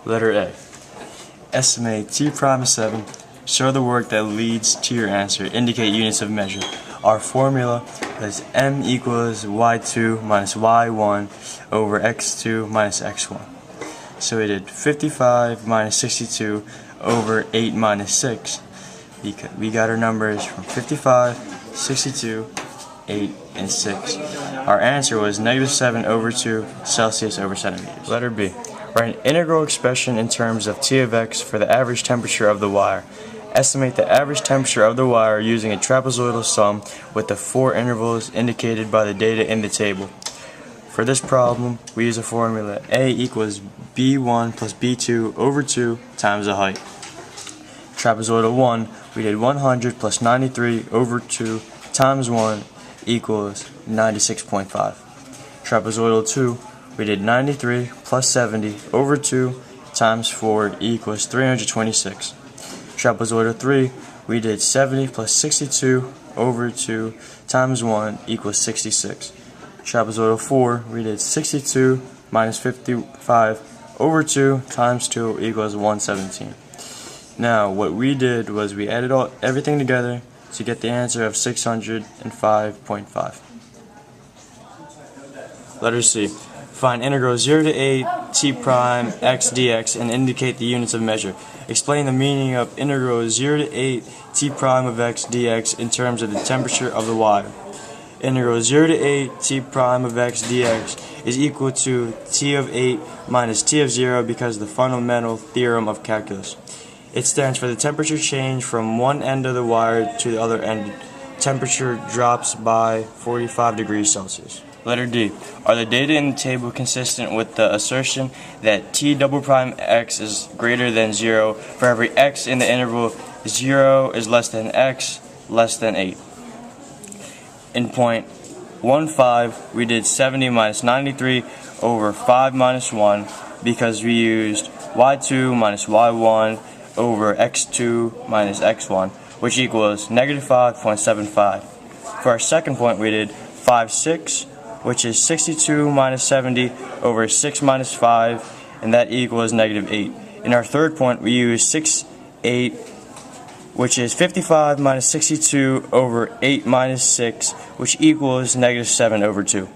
Letter A. Estimate t prime is 7. Show the work that leads to your answer. Indicate units of measure. Our formula is m equals y2 minus y1 over x2 minus x1. So we did 55 minus 62 over 8 minus 6. We got our numbers from 55, 62, 8, and 6. Our answer was -7 over 2 Celsius over centimeters. Letter B. Write an integral expression in terms of T of x for the average temperature of the wire. Estimate the average temperature of the wire using a trapezoidal sum with the 4 intervals indicated by the data in the table. For this problem, we use a formula A equals B1 plus B2 over 2 times the height. Trapezoidal 1, we did 100 plus 93 over 2 times 1 equals 96.5. Trapezoidal 2, we did 93 plus 70 over 2 times 4 equals 326. Trapezoidal 3, we did 70 plus 62 over 2 times 1 equals 66. Trapezoidal 4, we did 62 minus 55 over 2 times 2 equals 117. Now, what we did was we added everything together to get the answer of 605.5. Letter C. Find integral 0 to 8 t prime x dx and indicate the units of measure. Explain the meaning of integral 0 to 8 t prime of x dx in terms of the temperature of the wire. Integral 0 to 8 t prime of x dx is equal to t of 8 minus t of 0 because of the fundamental theorem of calculus. It stands for the temperature change from one end of the wire to the other end. Temperature drops by 45 degrees Celsius. Letter D. Are the data in the table consistent with the assertion that t double prime x is greater than 0 for every x in the interval 0 is less than x less than 8? In point 15, we did 70 minus 93 over 5 minus 1 because we used y2 minus y1 over x2 minus x1, which equals -5.75. For our second point, we did 5/6, which is 62 minus 70 over 6 minus 5, and that equals -8. In our third point, we used 6/8, which is 55 minus 62 over 8 minus 6, which equals -7 over 2.